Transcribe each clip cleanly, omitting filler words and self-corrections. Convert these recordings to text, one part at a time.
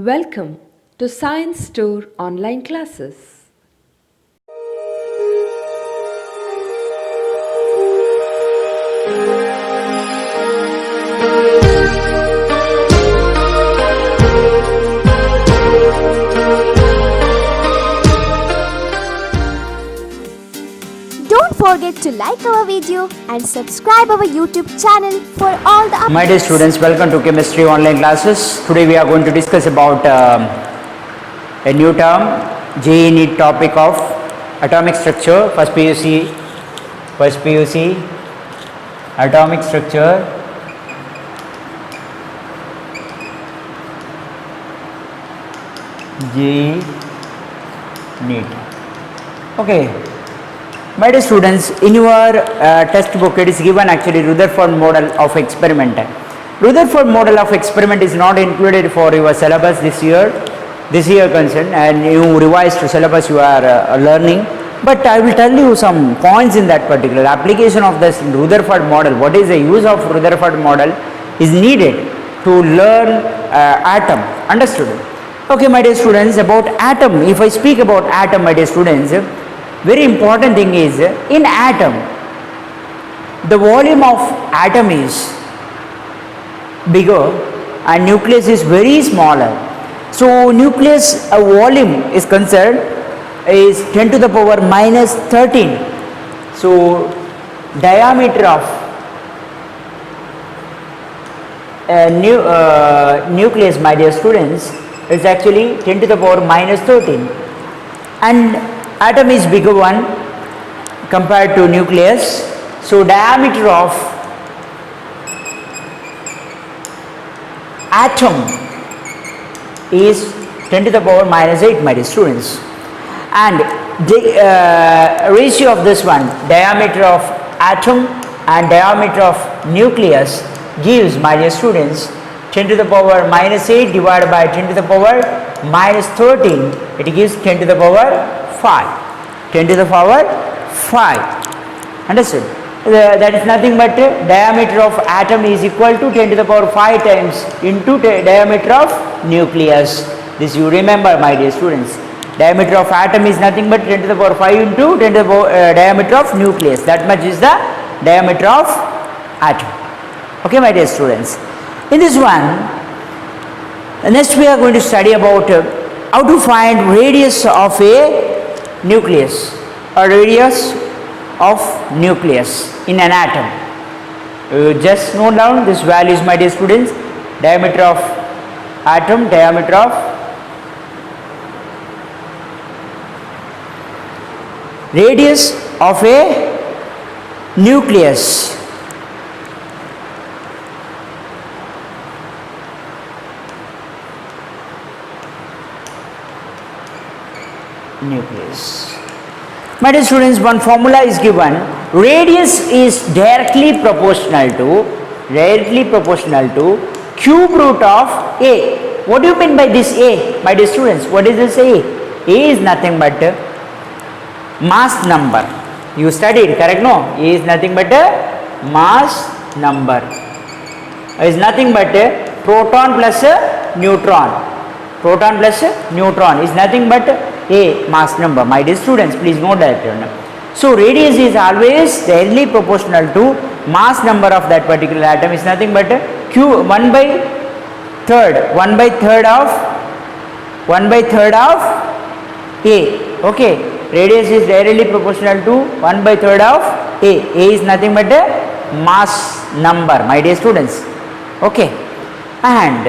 Welcome to Science Store online classes. Don't forget to like our video and subscribe our YouTube channel for all the updates. My dear students, welcome to chemistry online classes. Today we are going to discuss about a new term, JEE NEET topic of atomic structure. First PUC, atomic structure. JEE NEET. Okay. My dear students, in your textbook it is given actually Rutherford model of experiment. Rutherford model of experiment is not included for your syllabus this year concerned, and you revised syllabus you are learning. But I will tell you some points in that particular application of this Rutherford model. What is the use of Rutherford model is needed to learn atom. Understood? Okay, my dear students, about atom. If I speak about atom, my dear students, very important thing is in atom the volume of atom is bigger and nucleus is very smaller. So nucleus volume is considered is 10 to the power minus 13. So diameter of nucleus, my dear students, is actually 10 to the power minus 13, and atom is bigger one compared to nucleus. So diameter of atom is 10 to the power minus 8, my dear students, and the ratio of this one, diameter of atom and diameter of nucleus, gives, my dear students, 10 to the power minus 8 divided by 10 to the power minus 13, it gives 10 to the power 5. 10 to the power 5. Understood? That is nothing but diameter of atom is equal to 10 to the power 5 times into diameter of nucleus. This you remember, my dear students. Diameter of atom is nothing but 10 to the power 5 into 10 to the power, diameter of nucleus. That much is the diameter of atom. Okay, my dear students. In this one, next we are going to study about how to find radius of a nucleus or radius of nucleus in an atom. Just note down this values, my dear students. Diameter of atom, diameter of radius of a nucleus. Nucleus. My dear students, one formula is given. Radius is directly proportional to cube root of A. What do you mean by this A, my dear students? What is this A? A is nothing but mass number. You studied, correct? No, A is nothing but mass number. Is nothing but proton plus neutron. Proton plus neutron is nothing but A, mass number. My dear students, please note that. So radius is always directly proportional to mass number of that particular atom. Is nothing but Q 1 by third of A. Okay, radius is directly proportional to 1 by third of A. A is nothing but mass number, my dear students. Okay, and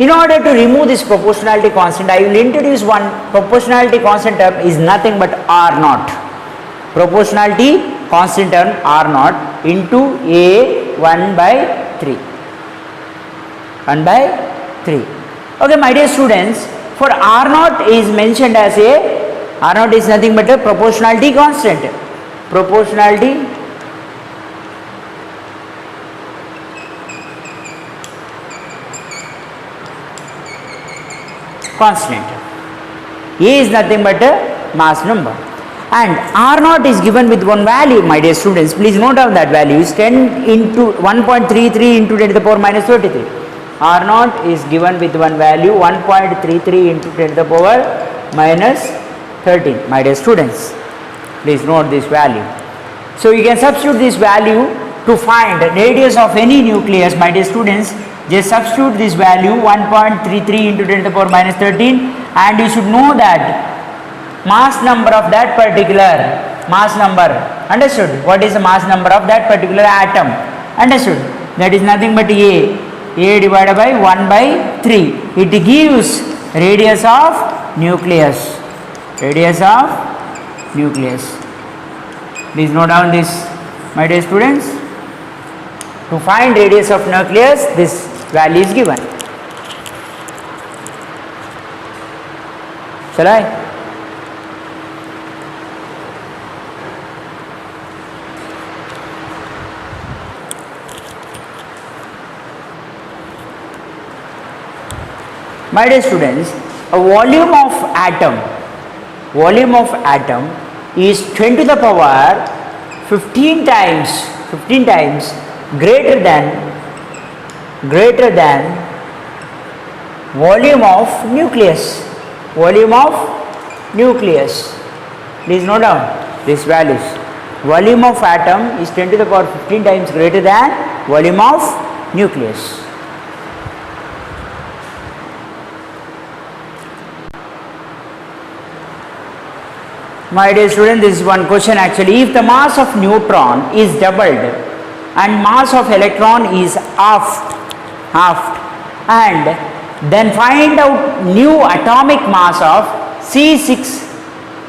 in order to remove this proportionality constant, I will introduce one proportionality constant term is nothing but R naught. Proportionality constant term R naught into A 1 by 3. 1 by 3. Okay, my dear students, for R naught is mentioned as R naught is nothing but a proportionality constant. Proportionality constant. A is nothing but a mass number, and R naught is given with one value, my dear students. Please note down that value is 10 into 1.33 into 10 to the power minus 33. R naught is given with one value 1.33 into 10 to the power minus 13. My dear students, please note this value. So you can substitute this value to find radius of any nucleus. My dear students, just substitute this value 1.33 into 10 to the power minus 13, and you should know that mass number of that particular mass number. Understood? What is the mass number of that particular atom? Understood? That is nothing but A divided by 1 by 3. It gives radius of nucleus. Radius of nucleus. Please note down this, my dear students. To find radius of nucleus, this value is given. Shall I? My dear students, a volume of atom is 10 to the power 15 times greater than volume of nucleus. Please note down these values. Volume of atom is 10 to the power 15 times greater than volume of nucleus. My dear student, this is one question actually. If the mass of neutron is doubled and mass of electron is halved, and then find out new atomic mass of C6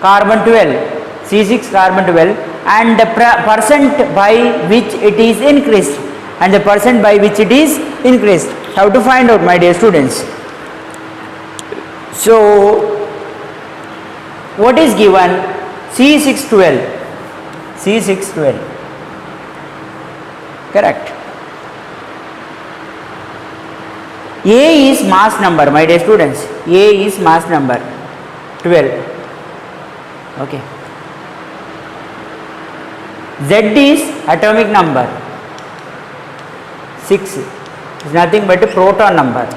carbon 12 and the percent by which it is increased, How to find out, my dear students? So what is given? C612. Correct. A is mass number, my dear students. A is mass number 12. Okay. Z is atomic number 6. Is nothing but a proton number.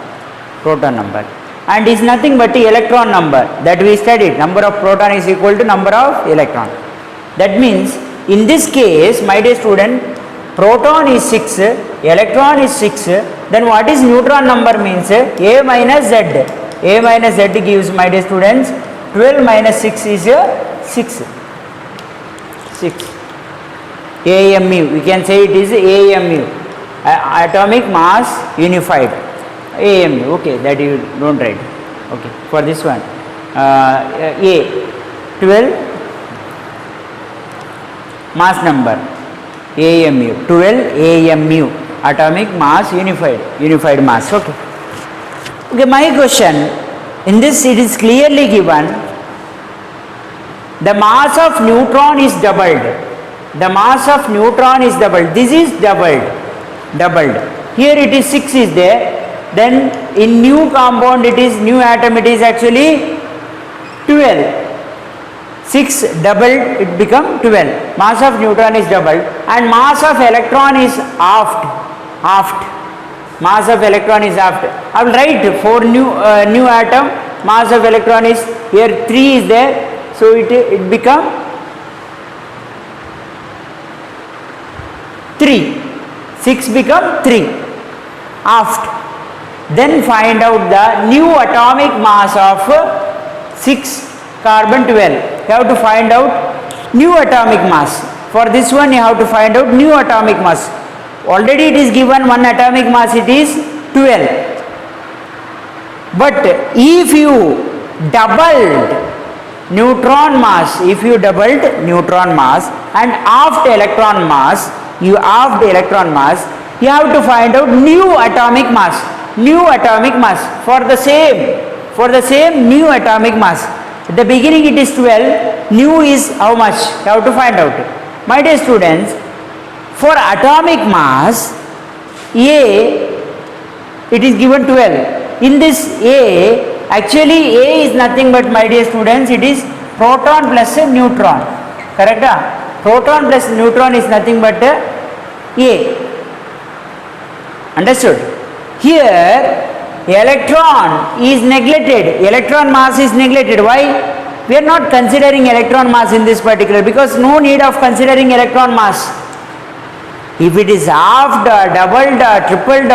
And is nothing but the electron number that we studied. Number of proton is equal to number of electron. That means in this case, my dear student, proton is 6, electron is 6, then what is neutron number means? A minus Z. A minus Z gives, my dear students, 12 minus 6 is 6. AMU, we can say it is AMU, atomic mass unified. AMU, okay, that you don't write. Okay, for this one, A 12 mass number, AMU 12 AMU, atomic mass unified mass. Okay, my question, in this it is clearly given the mass of neutron is doubled. This is doubled. Here it is 6 is there. Then in new compound new atom it is actually 12. 6 doubled, it become 12. Mass of neutron is doubled and mass of electron is halved. I will write for new atom, mass of electron is here 3 is there, so it become 3. 6 become 3. Halved. Then find out the new atomic mass of 6 carbon 12. You have to find out new atomic mass. For this one you have to find out new atomic mass. Already it is given one atomic mass, it is 12. But if you doubled neutron mass and halved electron mass, you have to find out new atomic mass. For the same new atomic mass. At the beginning it is 12, new is how much? You have to find out. My dear students, for atomic mass A, it is given 12. In this A, actually A is nothing but, my dear students, it is proton plus a neutron. Correct? Proton plus neutron is nothing but A. Understood? Here electron is neglected, electron mass is neglected. Why? We are not considering electron mass in this particular, because no need of considering electron mass. If it is halved or doubled or tripled,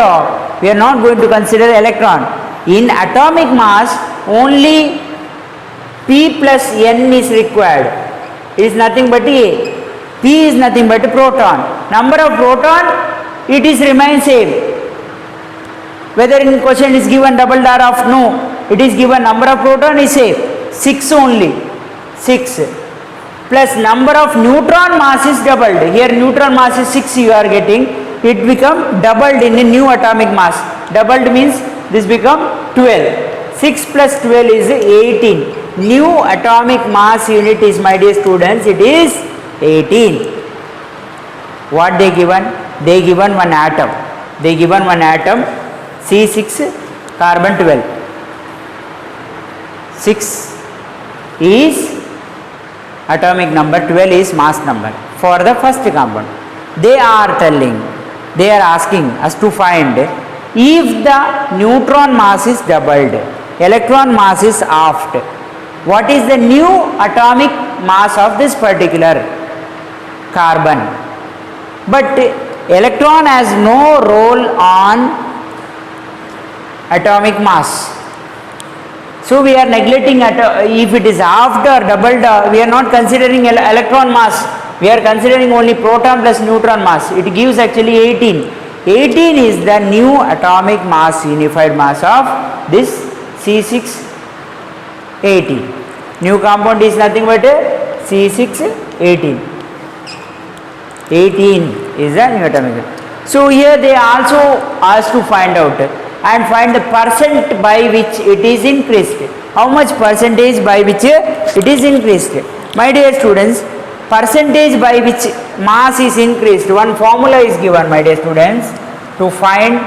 we are not going to consider electron. In atomic mass, only P plus N is required. It is nothing but A. P is nothing but a proton. Number of proton, it is remain same. Whether in question is given double or of no, it is given number of proton is same. 6 only. 6. Plus number of neutron mass is doubled. Here neutron mass is 6 you are getting. It become doubled in a new atomic mass. Doubled means this become 12. 6 plus 12 is 18. New atomic mass unit is, my dear students, it is 18. What they given? They given one atom. They given one atom, C6 carbon 12. 6 is atomic number, 12 is mass number for the first compound. They are telling, they are asking us to find if the neutron mass is doubled, electron mass is halved, what is the new atomic mass of this particular carbon. But electron has no role on atomic mass. So we are neglecting if it is halved or doubled, we are not considering electron mass. We are considering only proton plus neutron mass. It gives actually 18. 18 is the new atomic mass, unified mass of this C618. New compound is nothing but C618. 18 is the new atomic. So here they also asked to find out and find the percent by which it is increased. How much percentage by which it is increased? My dear students, percentage by which mass is increased, one formula is given, my dear students, to find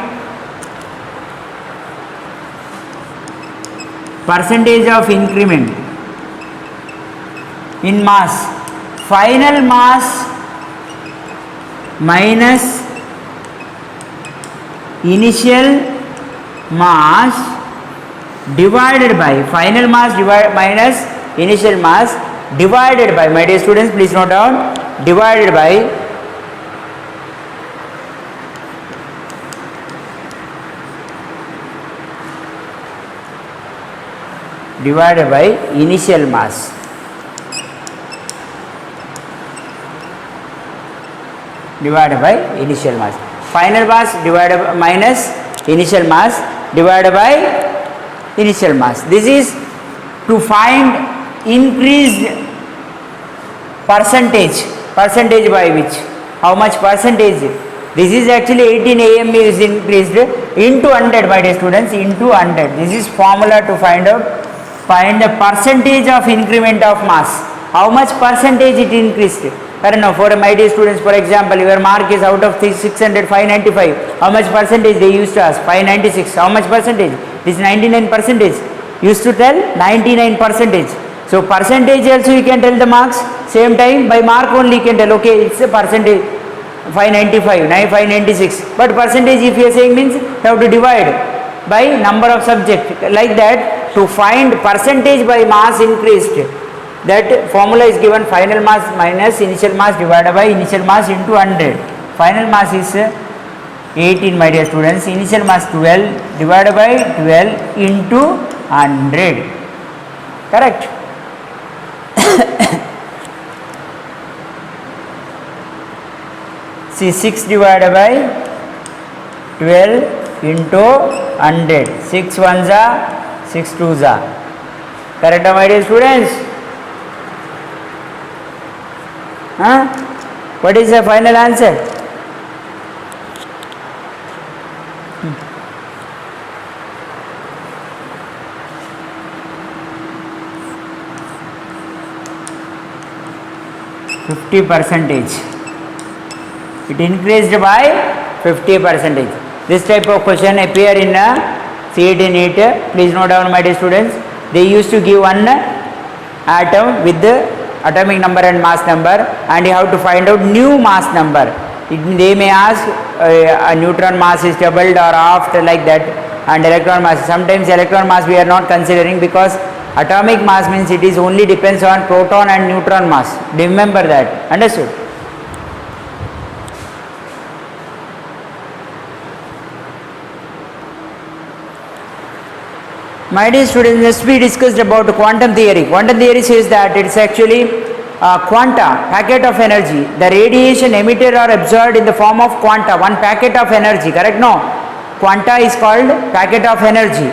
percentage of increment in mass. Final mass minus initial mass divided by final mass minus initial mass divided by, my dear students, please note down, divided by initial mass. Divided by initial mass. Final mass divided by minus initial mass divided by initial mass. This is to find increased percentage by which, how much percentage. This is actually 18 AM is increased into 100, my dear students, into 100. This is formula to find the percentage of increment of mass. How much percentage it increased? I don't know, for my dear students, for example, your mark is out of 600, 595. How much percentage they used to ask? 596. How much percentage? This 99%. Used to tell 99%. So percentage also you can tell the marks. Same time by mark only you can tell, okay, it's a percentage 595, 596. But percentage if you are saying means you have to divide by number of subject. Like that, to find percentage by mass increased, that formula is given, final mass minus initial mass divided by initial mass into 100. Final mass is 18, my dear students. Initial mass 12 divided by 12 into 100. Correct? See, 6 divided by 12 into 100. 6 ones are 6 twos are. Correct, my dear students? What is the final answer? %. It increased by 50%. This type of question appear in CET NEET. Please note down, my dear students. They used to give one atom with the atomic number and mass number, and you have to find out new mass number. They may ask a neutron mass is doubled or halved like that, and electron mass. Sometimes electron mass we are not considering because atomic mass means it is only depends on proton and neutron mass. Remember that. Understood? My dear students, next we discussed about quantum theory. Quantum theory says that it is actually quanta, packet of energy. The radiation emitted or absorbed in the form of quanta, one packet of energy, correct? No, quanta is called packet of energy.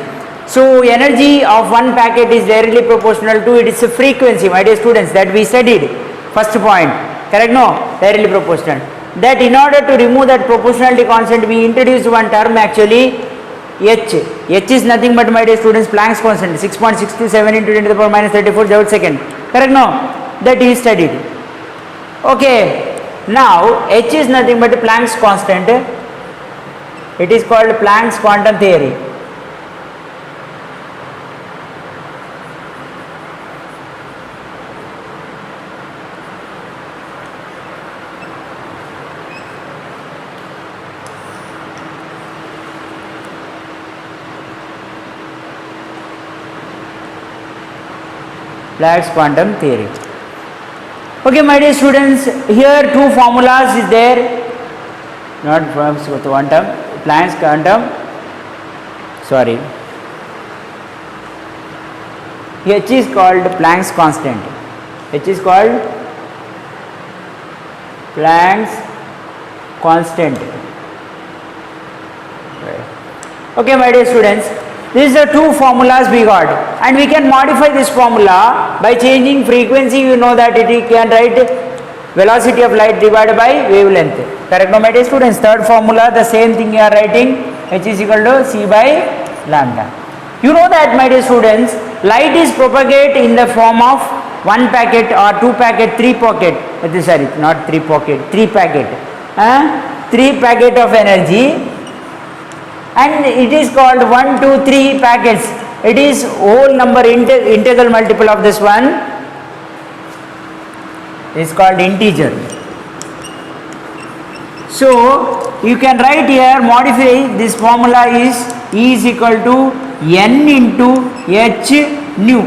So energy of one packet is directly proportional to its frequency, my dear students, that we studied. First point, correct? No, directly proportional. That in order to remove that proportionality constant, we introduced one term actually, H. H is nothing but, my dear students, Planck's constant, 6.627 into 10 to the power minus 34 joule second. Correct? No? That is studied. Okay. Now, H is nothing but Planck's constant. It is called Planck's quantum theory. Planck's quantum theory. Okay, my dear students, here two formulas is there, not Planck's quantum, Planck's quantum, sorry, H is called Planck's constant, H is called Planck's constant. Okay, my dear students, these are two formulas we got, and we can modify this formula by changing frequency. You know that it can write velocity of light divided by wavelength. Correct, no, my dear students? Third formula, the same thing you are writing, H is equal to C by lambda. You know that, my dear students, light is propagate in the form of one packet or two packet, three packet. Sorry, not three pocket, three packet. Three packet of energy. And it is called 1, 2, 3 packets. It is whole number integral multiple of this one is called integer. So you can write here, modify this formula is E is equal to N into H nu.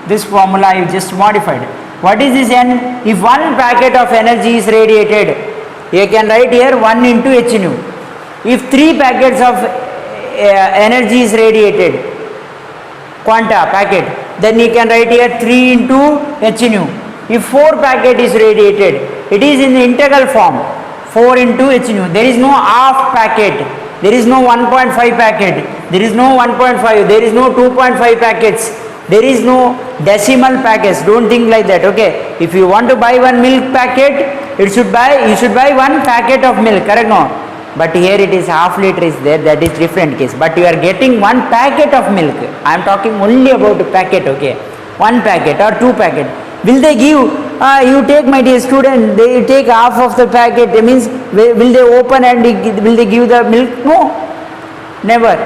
This formula you just modified. What is this N? If one packet of energy is radiated, you can write here 1 into H nu. If three packets of energy is radiated, quanta packet, then you can write here 3 into H nu. If 4 packet is radiated, it is in the integral form, 4 into H nu. There is no half packet, there is no 1.5 packet, there is no 1.5, there is no 2.5 packets, there is no decimal packets. Don't think like that. Okay, if you want to buy one milk packet, you should buy one packet of milk, correct? No, but here it is half liter is there, that is different case, but you are getting one packet of milk. I am talking only about a packet. Okay, one packet or two packet. Will they give, you take, my dear student, they take half of the packet, that means will they open and will they give the milk? No, never.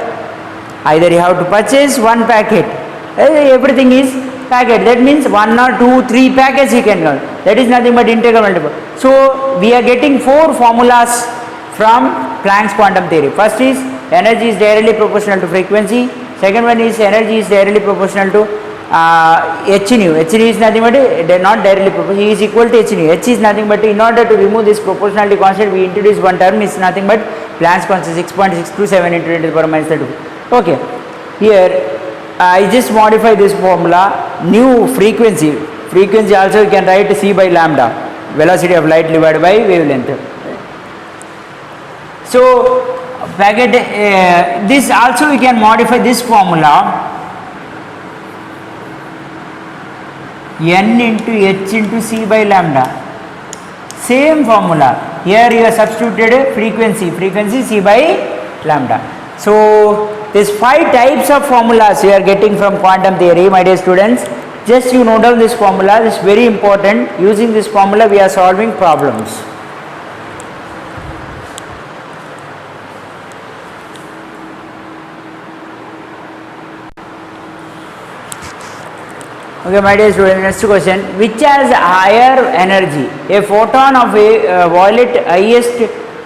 Either you have to purchase one packet, everything is packet, that means 1 or 2, 3 packets you can get. That is nothing but integral multiple. So we are getting 4 formulas from Planck's quantum theory. First is energy is directly proportional to frequency. Second one is energy is directly proportional to H nu. H nu is nothing but not directly proportional. E is equal to H nu. H is nothing but, in order to remove this proportionality constant, we introduce one term is nothing but Planck's constant, 6.627 into 10 to the power minus 32. Okay, here I just modify this formula. New frequency. Frequency also you can write C by lambda, velocity of light divided by wavelength. So packet, this also we can modify this formula, N into H into C by lambda. Same formula. Here you have substituted frequency C by lambda. So these 5 types of formulas you are getting from quantum theory, my dear students. Just you note down this formula. This is very important. Using this formula we are solving problems. Okay, my dear students, next question. Which has higher energy? A photon of a violet highest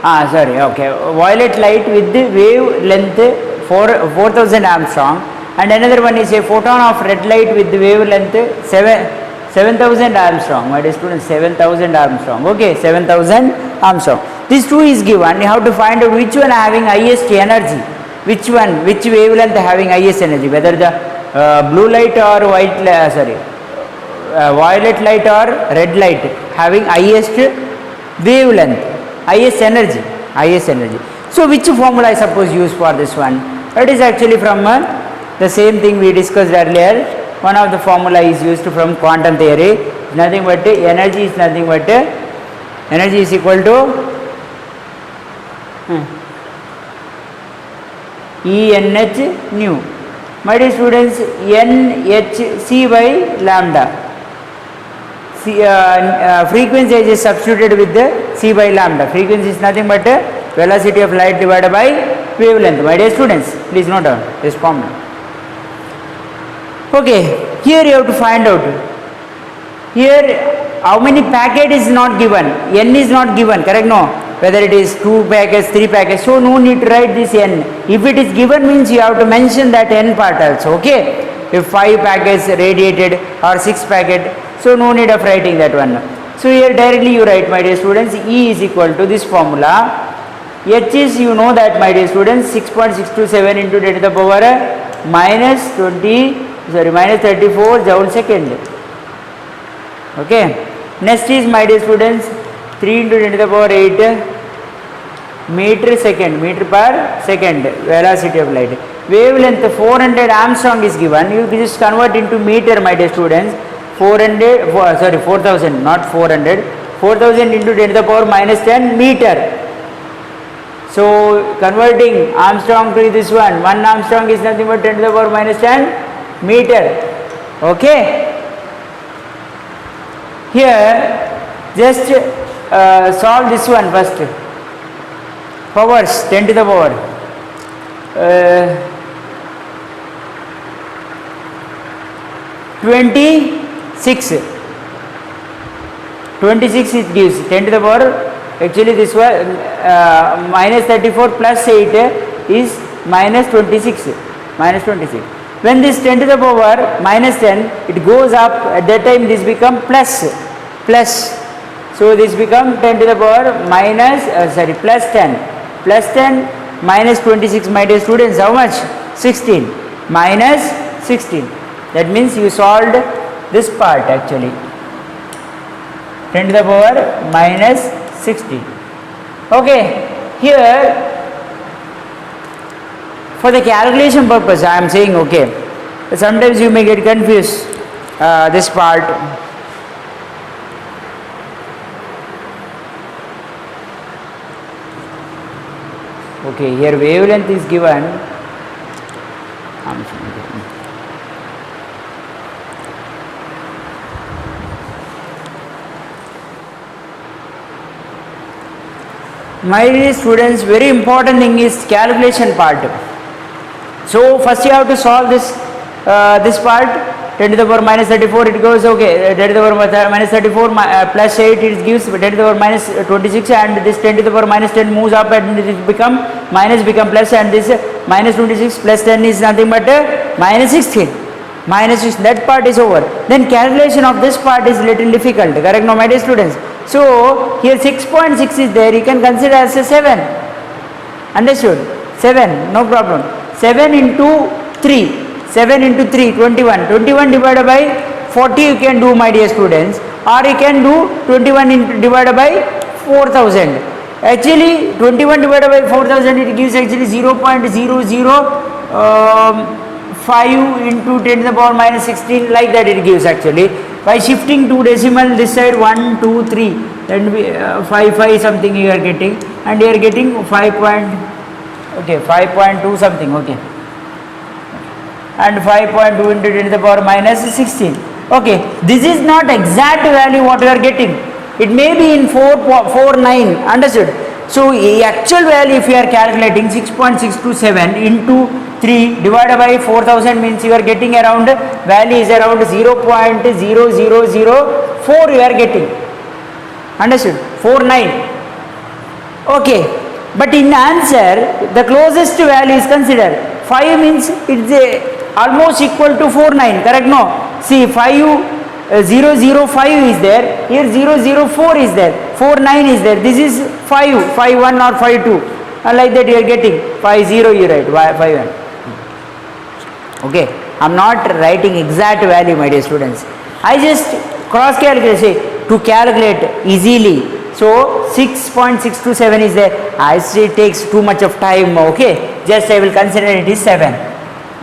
sorry, okay, violet light with the wavelength 4000 Armstrong, and another one is a photon of red light with the wavelength 7000 Armstrong. My dear students, 7000 Armstrong. Okay, 7000 Armstrong. These two is given. You have to find out which one having highest energy, which wavelength having highest energy, whether the blue light or violet light or red light having highest wavelength, highest energy. So which formula I suppose use for this one? That is actually from the same thing we discussed earlier. One of the formula is used from quantum theory. Nothing but energy is equal to ENH nu. My dear students, NHC by lambda. Frequency is substituted with the c by lambda. Frequency is nothing but velocity of light divided by wavelength. My dear students, please note down this formula. Okay, here you have to find out. Here how many packet is not given? N is not given, correct? No. Whether it is 2 packets, 3 packets, so no need to write this n. If it is given means you have to mention that n part also, okay? If 5 packets radiated or 6 packet, so no need of writing that one. So here directly you write, my dear students, E is equal to this formula. H is, you know that, my dear students, 6.627 into 10 to the power minus 34 joule second. Okay. Next is, my dear students, 3 into 10 to the power 8 meter per second velocity of light. Wavelength 400 Armstrong is given. You just convert into meter, my dear students. 4,000, not 400. 4,000 into 10 to the power minus 10 meter. So converting Armstrong to this one, 1 Armstrong is nothing but 10 to the power minus 10 meter. Okay. Here just solve this one first. Powers 10 to the power 26 it gives 10 to the power, actually this one minus 34 plus 8 is minus 26. When this 10 to the power minus 10, it goes up, at that time this become plus. So this become 10 to the power minus plus 10 minus 26, my dear students, how much? 16 minus 16. That means you solved this part actually. 10 to the power minus 16. Okay, here for the calculation purpose I am saying, okay, sometimes you may get confused this part. Okay, here wavelength is given. My dear students, very important thing is calculation part. So first you have to solve this part. 10 to the power minus 34 it goes, okay, 10 to the power minus 34 plus 8 it gives 10 to the power minus 26, and this 10 to the power minus 10 moves up and it become plus, and this minus 26 plus 10 is nothing but minus 16. That part is over. Then calculation of this part is little difficult, correct? No, my dear students. So here 6.6 is there, you can consider as a 7. Understood? 7, no problem. 7 into 3, 21. 21 divided by 40 you can do, my dear students, or you can do 21 divided by 4000. Actually 21 divided by 4000 it gives actually 0.0005 into 10 to the power minus 16, like that it gives actually. By shifting 2 decimal this side 1, 2, 3, then 5 something you are getting, and you are getting 5.2 something, okay, and 5.2 into 10 to the power minus 16. Okay, this is not exact value what you are getting. It may be in 4.49, understood? So actual value if you are calculating 6.627 into 3 divided by 4000 means you are getting around, value is around 0.0004 you are getting. Understood? 49. Okay, but in answer the closest value is considered 5 means it's almost equal to 49, correct? No, see 5 005 is there, here 004 is there, 49 is there, this is 51 or 52, like that you are getting 50 you write 51. Okay, I am not writing exact value, my dear students, I just cross calculate, say to calculate easily. So 6.627 is there, I say it takes too much of time. Okay, just I will consider it is 7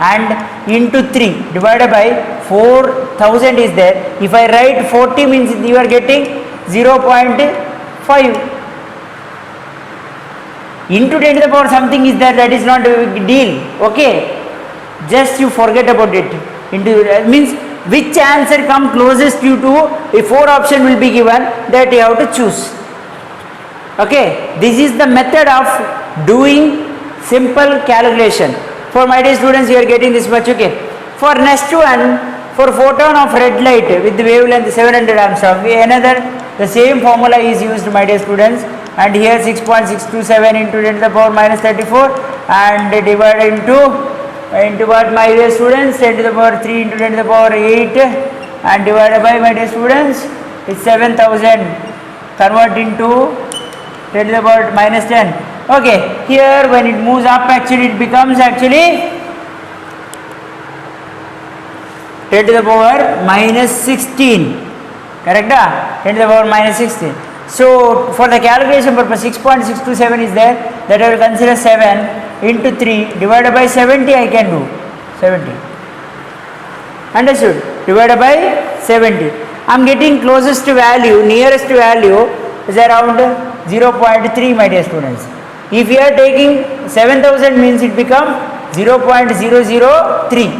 and into 3 divided by 4000 is there. If I write 40 means you are getting 0.5 into 10 to the power something is there, that is not a big deal. Okay, just you forget about it. Into means which answer come closest you to, if 4 option will be given, that you have to choose. Okay, this is the method of doing simple calculation. For my dear students, you are getting this much. Okay, for next one, for photon of red light with the wavelength 700 Armstrong, another the same formula is used, my dear students, and here 6.627 into 10 to the power minus 34 and divided into what, my dear students, 10 to the power 3 into 10 to the power 8 and divided by, my dear students, it's 7000, convert into 10 to the power minus 10. Okay, here when it moves up actually it becomes actually 10 to the power minus 16, correct? 10 to the power minus 16. So for the calculation purpose 6.627 is there, that I will consider 7 into 3 divided by 70, I can do 70. Understood? Divided by 70. I am getting closest value, nearest value is around 0.3, my dear students. If you are taking 7000 means it become 0.003.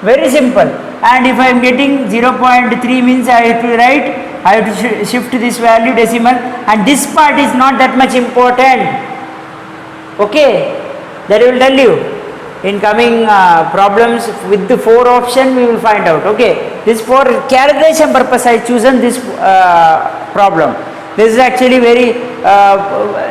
Very simple. And if I am getting 0.3 means I have to write, I have to shift this value decimal, and this part is not that much important. Okay, that I will tell you in coming problems with the 4 option we will find out. Okay, this for calculation purpose I chosen this problem. This is actually very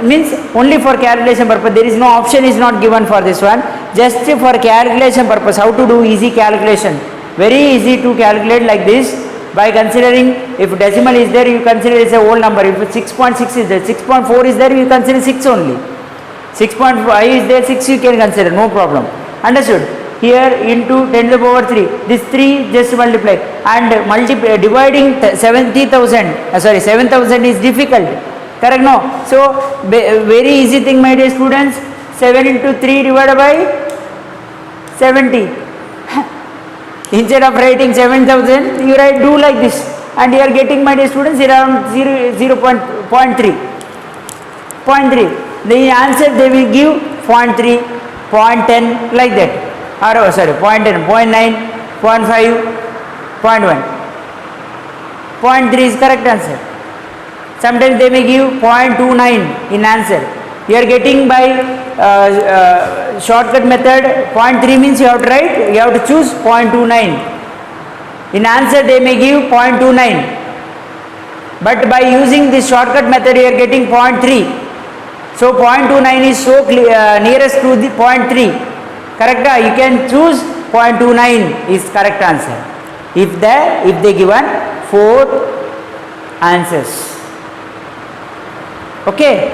means only for calculation purpose, there is no option is not given for this one, just for calculation purpose. How to do easy calculation? Very easy to calculate like this, by considering if decimal is there you consider it's a whole number. If 6.6 is there, 6.4 is there, you consider 6 only. 6.5 is there, 6 you can consider, no problem. Understood? Here into 10 to the power 3, this 3 just multiply and multiply, dividing 7,000 is difficult, correct? No, so very easy thing, my dear students, 7 into 3 divided by 70. Instead of writing 7,000 you write, do like this, and you are getting, my dear students, around 0.3. The answer they will give 0.3, 0.10 like that, or sorry 0.10, 0.9, 0.5, 0.1. 0.3 is correct answer. Sometimes they may give 0.29 in answer. You are getting by shortcut method, 0.3 means you have to write, you have to choose 0.29. In answer they may give 0.29, but by using this shortcut method you are getting 0.3. So 0.29 is so nearest to the 0.3, correct? You can choose 0.29 is correct answer if they given 4 answers. Okay,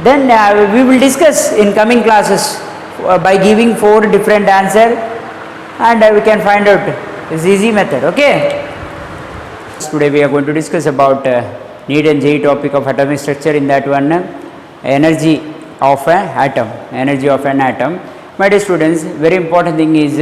then we will discuss in coming classes by giving 4 different answer, and we can find out this easy method. Okay, today we are going to discuss about NEET and JEE topic of atomic structure. In that one, energy of an atom. My dear students, very important thing is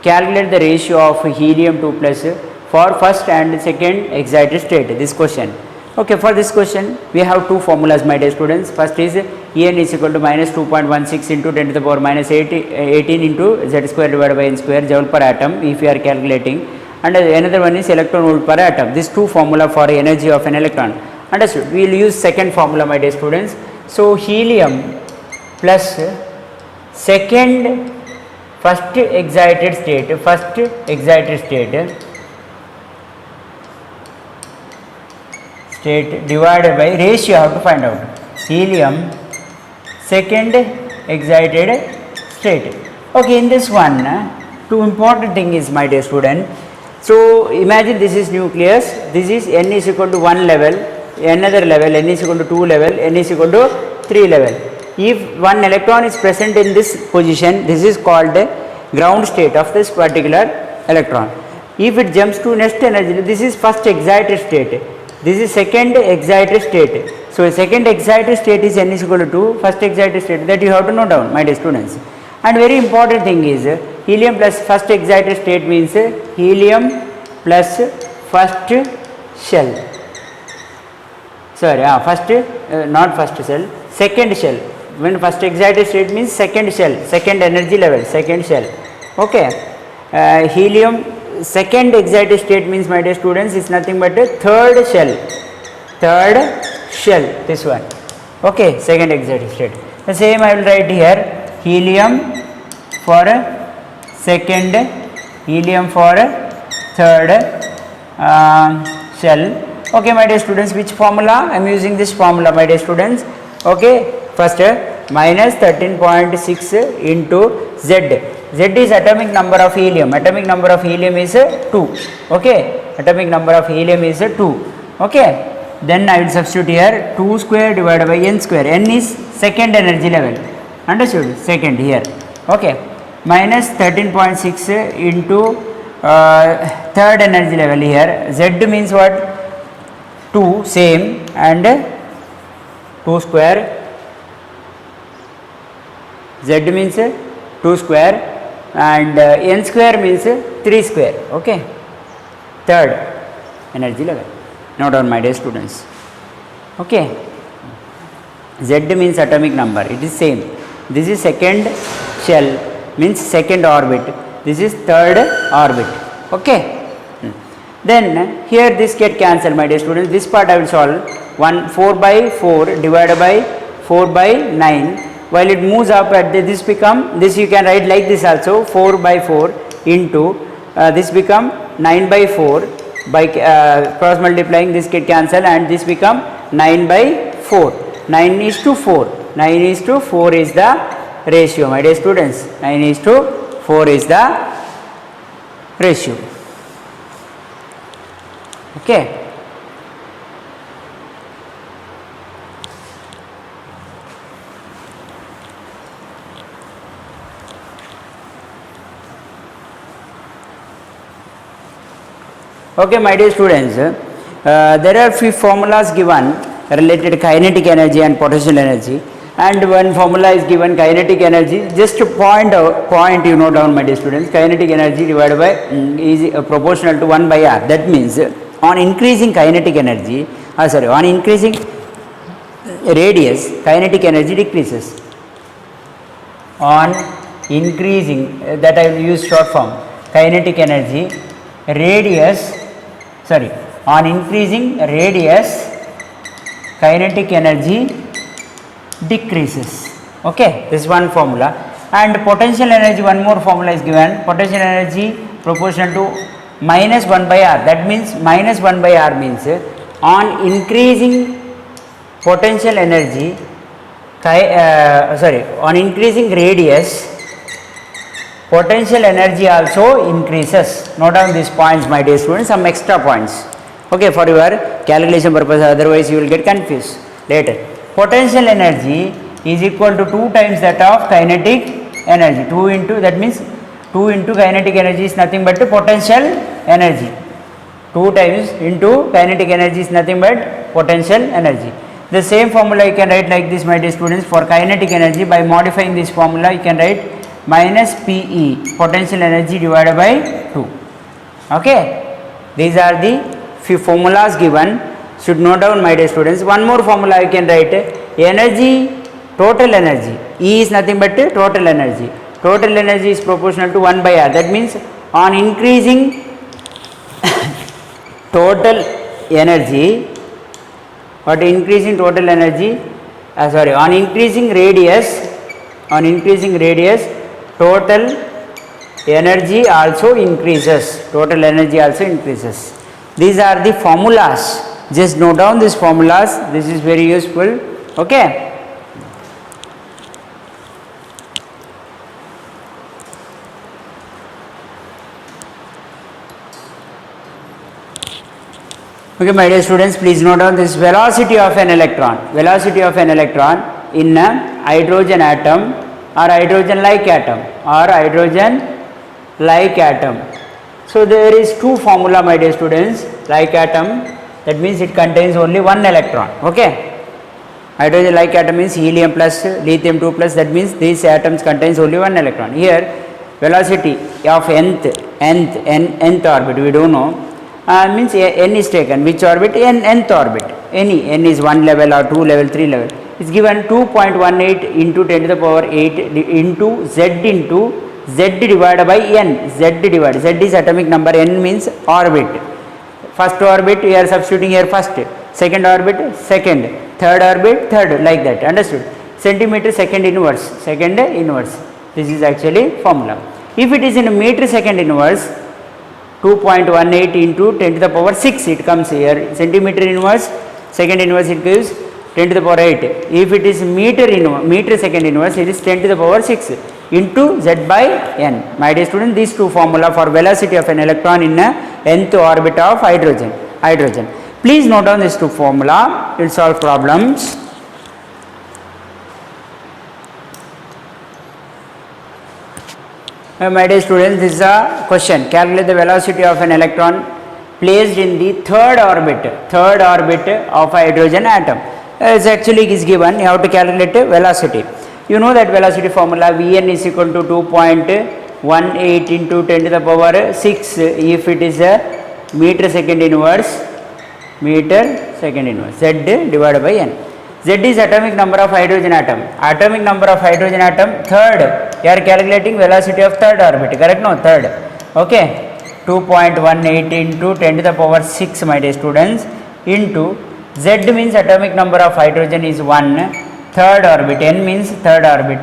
calculate the ratio of helium 2 plus for first and second excited state. This question. Okay, for this question we have 2 formulas, my dear students. First is En is equal to minus 2.16 into 10 to the power minus 18 into Z square divided by N square joule per atom if you are calculating, and another one is electron volt per atom. These 2 formula for energy of an electron. Understood? We will use second formula, my dear students. So helium plus first excited state state divided by ratio, how to find out, helium second excited state. Okay, in this one two important thing is, my dear student, so imagine this is nucleus, this is n is equal to 1 level, another level n is equal to 2 level, n is equal to 3 level. If one electron is present in this position, this is called the ground state of this particular electron. If it jumps to next energy, this is first excited state, this is second excited state. So second excited state is n is equal to 2, first excited state, that you have to note down, my dear students. And very important thing is helium plus first excited state means helium plus first shell, sorry first not first shell, second shell. When first excited state means second shell, second energy level, second shell. Okay, helium second excited state means, my dear students, is nothing but a third shell, this one. Okay, second excited state. The same I will write here, helium for second, helium for third shell. Okay, my dear students, which formula I am using? This formula, my dear students. Okay, first minus 13.6 into Z. Z is atomic number of helium. Atomic number of helium is 2. Okay, atomic number of helium is 2. Okay, then I will substitute here 2 square divided by n square. N is second energy level. Understood? Second here. Okay, minus 13.6 into third energy level here. Z means what? 2, same, and 2 square. Z means 2 square, and n square means 3 square. Okay, third energy level. Note down, my dear students. Okay, Z means atomic number, it is same. This is second shell, means second orbit, this is third orbit. Okay, then here this get cancelled, my dear students. This part I will solve. 4 by 4 divided by 4 by 9. While it moves up at this become, this you can write like this also, 4 by 4 into this become 9 by 4, by cross multiplying this get cancel, and this become 9 by 4. 9 is to 4. 9 is to 4 is the ratio, my dear students. 9 is to 4 is the ratio. Okay. Okay, my dear students, there are few formulas given related to kinetic energy and potential energy, and one formula is given kinetic energy. Just to point you know down, my dear students, kinetic energy divided by is proportional to 1 by r. That means on increasing kinetic energy, on increasing radius, kinetic energy decreases. On increasing, that I will use short form, kinetic energy, radius, on increasing radius, kinetic energy decreases. Okay, this is one formula. And potential energy, one more formula is given, potential energy proportional to minus 1 by r. That means minus 1 by r means on increasing potential energy, on increasing radius, potential energy also increases. Note down these points, my dear students, some extra points. Okay, for your calculation purpose, otherwise you will get confused later. Potential energy is equal to 2 times that of kinetic energy. 2 into, that means 2 into kinetic energy is nothing but potential energy. 2 times into kinetic energy is nothing but potential energy. The same formula you can write like this, my dear students, for kinetic energy. By modifying this formula, you can write minus PE, potential energy, divided by 2. Okay, these are the few formulas given. Should note down, my dear students. One more formula you can write, energy, total energy. E is nothing but total energy. Total energy is proportional to 1 by r. That means on increasing total energy, on increasing radius, total energy also increases. These are the formulas Just note down these formulas. This is very useful. Okay. Okay, my dear students, please note down this velocity of an electron. Velocity of an electron in a hydrogen atom or hydrogen like atom or hydrogen like atom. So there is two formula, my dear students. Like atom, that means it contains only one electron. Okay. Hydrogen like atom means helium plus lithium 2 plus, that means these atoms contains only one electron. Here velocity of nth orbit, we don't know, means n is taken, which orbit? Nth orbit, any, n is 1 level or 2 level, 3 level, is given 2.18 into 10 to the power 8 into z divided by n. Z is atomic number, n means orbit. First orbit we are substituting here first, second orbit second, third orbit third, like that, understood? Centimeter second inverse, this is actually formula. If it is in meter second inverse, 2.18 into 10 to the power 6 it comes here, centimeter inverse, second inverse it gives 10 to the power 8. If it is meter second inverse, it is 10 to the power 6 into z by n. My dear student, these two formula for velocity of an electron in a nth orbit of hydrogen. Please note down these two formula, it will solve problems. My dear students, this is a question. Calculate the velocity of an electron placed in the third orbit of hydrogen atom. It actually is given, you have to calculate velocity. You know that velocity formula, Vn is equal to 2.18 into 10 to the power 6 if it is a meter second inverse, z divided by n. Z is atomic number of hydrogen atom. Third, you are calculating velocity of third orbit, correct? No, third. Okay. 2.18 into 10 to the power 6, my dear students, into Z means atomic number of hydrogen is 1, third orbit, n means third orbit.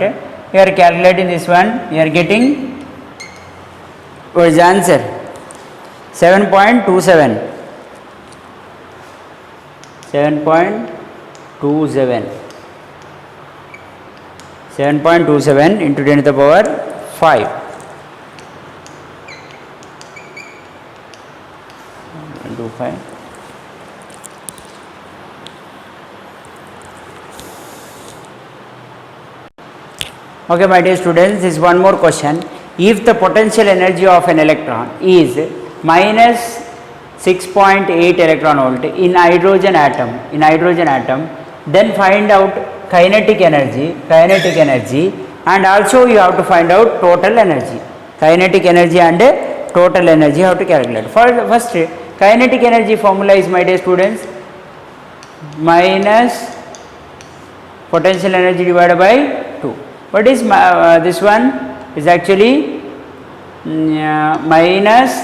You are calculating this one, you are getting, what is the answer? 7.27 into 10 to the power 5. 125. Okay, my dear students, this is one more question. If the potential energy of an electron is minus 6.8 electron volt in hydrogen atom, then find out kinetic energy, and also you have to find out total energy. Kinetic energy and total energy you have to calculate. First, kinetic energy formula is, my dear students, minus potential energy divided by 2. What is this one? Is actually minus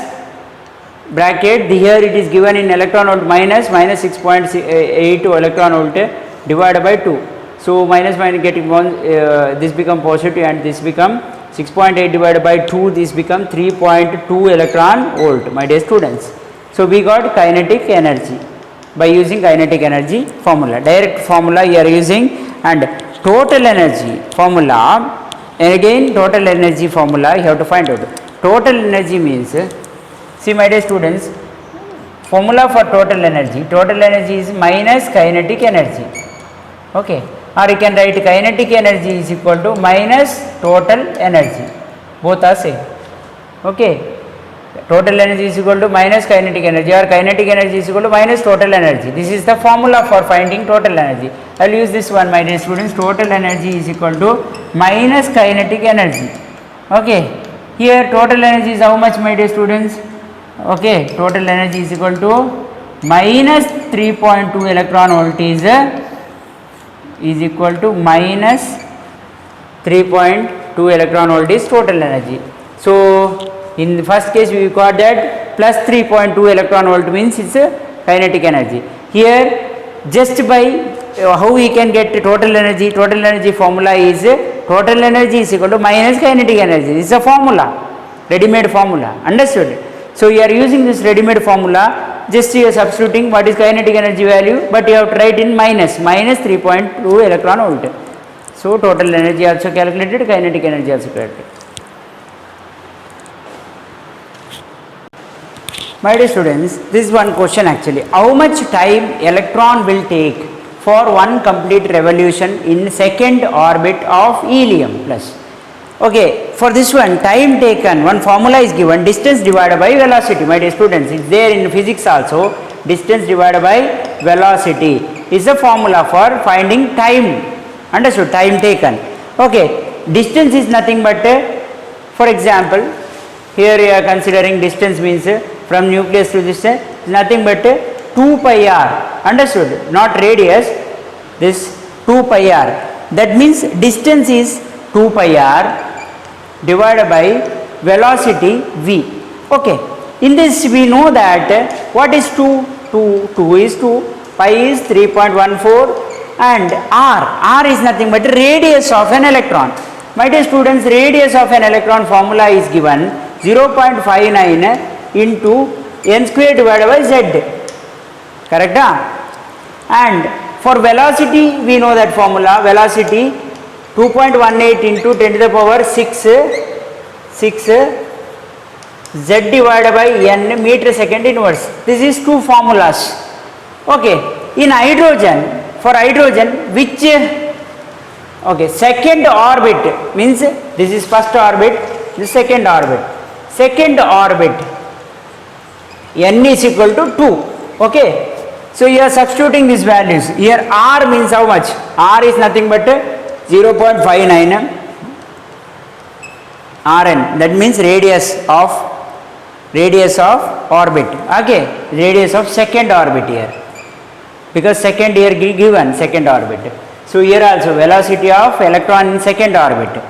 bracket, here it is given in electron volt, minus 6.8 electron volt divided by 2. So minus getting one, this become positive and this become 6.8 divided by 2, this become 3.2 electron volt, my dear students. So we got kinetic energy by using kinetic energy formula. Direct formula you are using, and total energy formula, and again total energy formula you have to find out. Total energy means, see my dear students, formula for total energy is minus kinetic energy. Okay, or you can write kinetic energy is equal to minus total energy, both are same. Okay, total energy is equal to minus kinetic energy, or kinetic energy is equal to minus total energy. This is the formula for finding total energy. I will use this one, my dear students. Total energy is equal to minus kinetic energy. Okay, here total energy is how much, my dear students? Okay, total energy is equal to minus 3.2 electron volt is equal to minus 3.2 electron volt is total energy. So in the first case we got that plus 3.2 electron volt means it's a kinetic energy. Here just by how we can get total energy formula is total energy is equal to minus kinetic energy. This is a formula, ready-made formula, understood? So you are using this ready-made formula just you are substituting what is kinetic energy value, but you have to write in minus 3.2 electron volt. So total energy also calculated, kinetic energy also calculated. My dear students, this is one question actually. How much time electron will take for one complete revolution in second orbit of helium plus? Okay, for this one, time taken, one formula is given, distance divided by velocity. My dear students, it's there in physics also. Distance divided by velocity is the formula for finding time. Understood? Time taken. Okay, distance is nothing but, for example, here you are considering distance means from nucleus to this, nothing but 2 pi r. Understood? Not radius, this 2 pi r. That means distance is 2 pi r divided by velocity v. Okay, in this we know that what is 2? 2 is 2, pi is 3.14 and r is nothing but radius of an electron. My dear students, radius of an electron formula is given 0.59 into n square divided by z. Correct? And for velocity we know that formula, velocity 2.18 into 10 to the power 6 z divided by n meter second inverse. This is two formulas. Okay, in hydrogen, for hydrogen which, okay, second orbit means this is first orbit, this second orbit. Second orbit n is equal to 2. Okay, so you are substituting these values. Here r means how much? R is nothing but 0.59 Rn, that means radius of orbit. Okay, radius of second orbit here, because second here given second orbit. So here also velocity of electron in second orbit,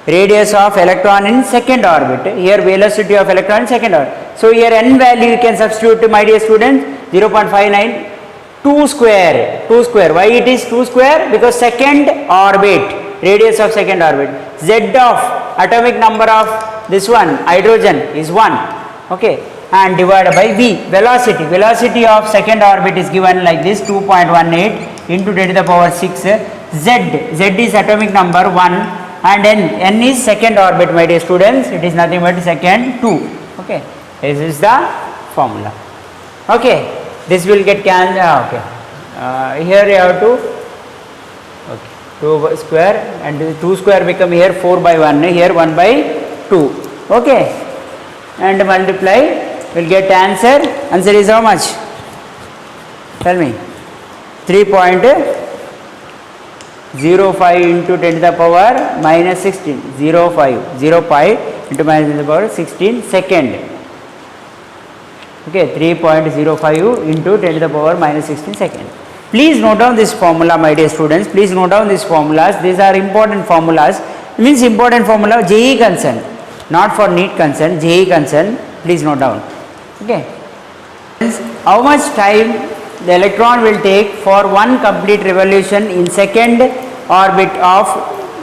radius of electron in second orbit, here velocity of electron in second orbit. So here n value you can substitute, my dear students, 0.59 2 square. Why it is 2 square? Because second orbit, radius of second orbit. Z of atomic number of this one, hydrogen, is 1. Okay, and divided by v, velocity of second orbit is given like this, 2.18 into 10 to the power 6. Z is atomic number 1 and n is second orbit, my dear students. It is nothing but second 2. Okay, this is the formula. Okay, this will get cancelled. Okay, here you have to, okay, 2 square and 2 square become here 4 by 1, here 1 by 2. Okay, and multiply, will get answer. Answer is how much? Tell me. 3.05 into 10 to the power minus 16. 0.5 into minus 10 to the power 16 second. Okay, 3.05 into 10 to the power minus 16 second. Please note down this formula, my dear students. Please note down these formulas. These are important formulas. It means important formula, JE concern, not for NEET concern, JE concern. Please note down. Okay. How much time the electron will take for one complete revolution in second orbit of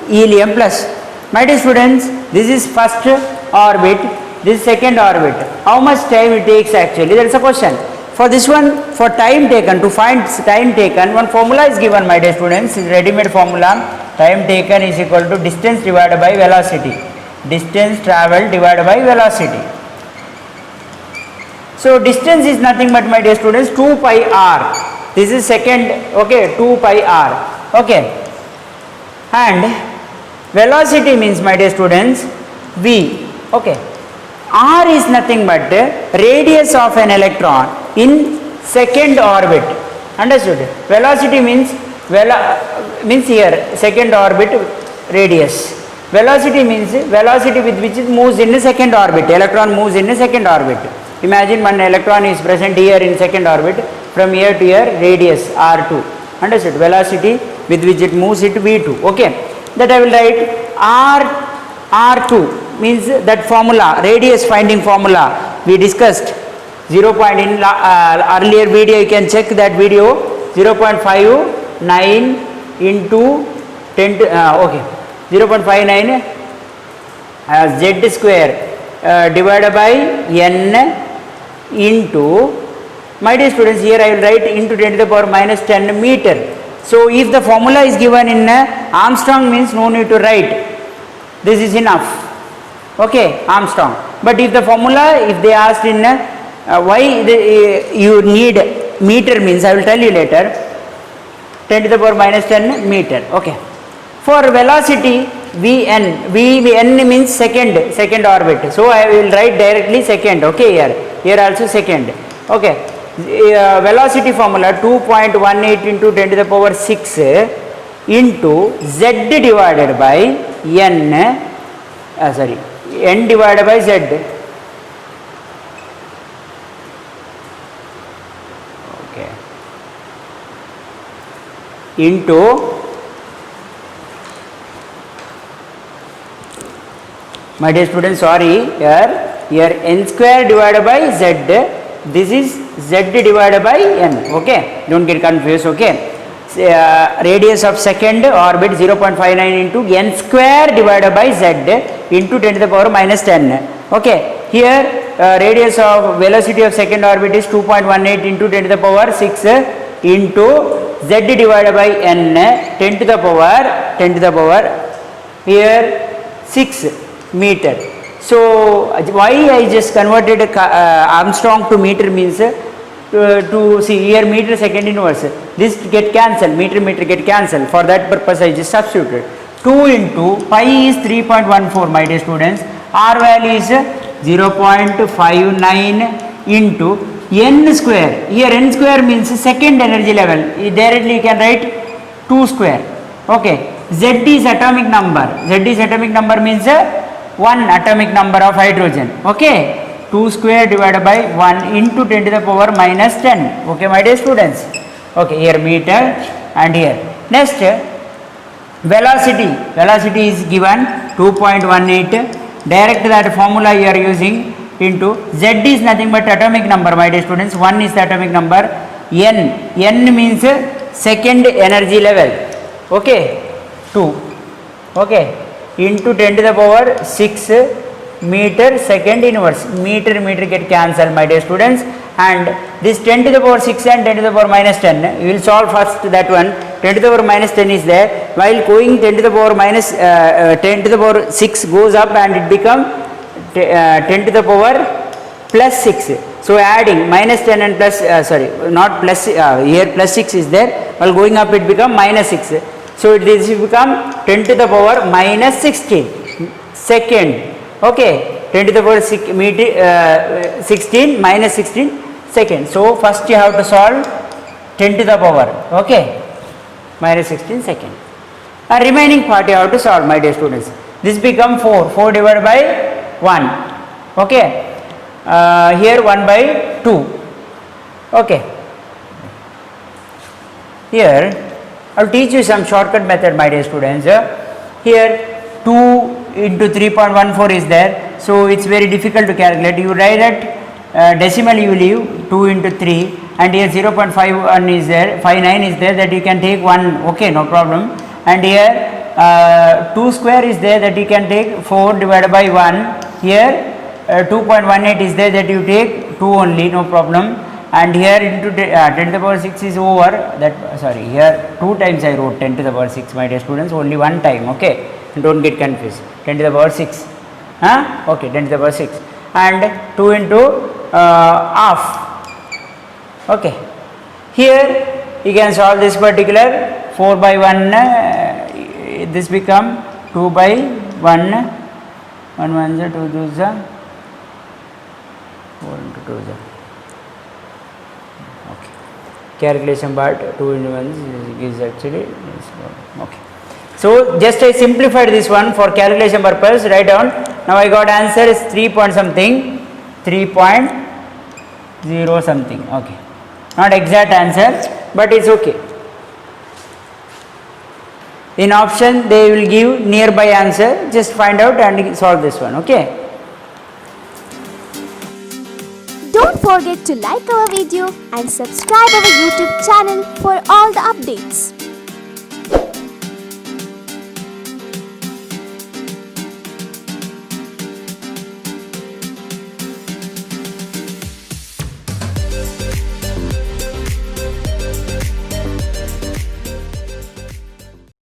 helium plus? My dear students, this is first orbit, this is second orbit. How much time it takes actually? That is a question. For this one, for time taken, to find time taken, one formula is given, my dear students, ready-made formula. Time taken is equal to distance divided by velocity. Distance travelled divided by velocity. So distance is nothing but, my dear students, 2 pi r. This is second, okay, 2 pi r. Okay. And velocity means, my dear students, v. Okay. R is nothing but radius of an electron in second orbit. Understood? Velocity means here second orbit radius. Velocity means velocity with which it moves in the second orbit. Electron moves in the second orbit. Imagine one electron is present here in second orbit, from here to here radius r2. Understood? Velocity with which it moves it v2. Okay. That I will write r2 means that formula, radius finding formula we discussed. 0. In earlier video you can check that video. 0.59 into 10 to, okay, 0.59 z square divided by n into My dear students, here I will write into 10 to the power minus 10 meter. So if the formula is given in Armstrong, means no need to write. This is enough. Okay, Armstrong. But if the formula, if they asked in why you need meter, means I will tell you later. 10 to the power minus 10 meter. Okay. For velocity Vn means second orbit. So I will write directly second. Okay, here also second. Okay. Velocity formula 2.18 into 10 to the power 6 into z divided by n divided by z. Okay. Into, my dear students, sorry, here n square divided by z, this is z divided by n. Okay, don't get confused. Okay, radius of second orbit 0.59 into n square divided by z into 10 to the power minus 10. Okay, here radius of velocity of second orbit is 2.18 into 10 to the power 6 into z divided by n 10 to the power here 6 meter. So why I just converted Armstrong to meter means to see here meter second inverse, this get cancelled, meter get cancelled. For that purpose I just substituted. 2 into pi is 3.14, my dear students, r value is 0.59 into n square. Here n square means second energy level. Directly you can write 2 square. Okay, z is atomic number. Means 1 atomic number of hydrogen. Okay, 2 square divided by 1 into 10 to the power minus 10. Okay, my dear students. Okay, here meter and here. Next, velocity is given 2.18. Direct that formula you are using into z is nothing but atomic number, my dear students. 1 is the atomic number. N means second energy level. Okay, 2. Okay, into 10 to the power 6 meter second inverse. Meter get cancelled, my dear students. And this 10 to the power 6 and 10 to the power minus 10, you will solve first that one. 10 to the power minus 10 is there. While going 10 to the power minus 10 to the power 6 goes up and it become 10 to the power plus 6. So adding minus 10 and plus not plus here plus 6 is there. While going up it become minus 6. So this will become 10 to the power minus 16 second. Okay, 10 to the power 16 minus 16 second. So first you have to solve 10 to the power. Okay, minus 16 second. Remaining part you have to solve, my dear students. This become 4 divided by 1. Okay, here 1 by 2. Okay, here I will teach you some shortcut method, my dear students. Here 2 into 3.14 is there, so it's very difficult to calculate. You write that decimal you leave 2 into 3, and here 0.51 is there, 59 is there, that you can take 1. Okay, no problem. And here 2 square is there, that you can take 4 divided by 1. Here 2.18 is there, that you take 2 only, no problem. And here into 10 to the power 6 is over that, sorry, here 2 times I wrote 10 to the power 6, my dear students, only 1 time. Okay, don't get confused. 10 to the power 6, okay, 10 to the power 6 and 2 into half. Okay, here you can solve this particular 4 by 1, this become 2 by 1, 1 1 2 2 4 into 2 okay, calculation part 2 into 1 is actually okay. So just I simplified this one for calculation purpose. Write down. Now I got answer is 3 point something, 3.0 something. Okay, not exact answer, but it's okay. In option they will give nearby answer. Just find out and solve this one. Okay. Don't forget to like our video and subscribe our YouTube channel for all the updates.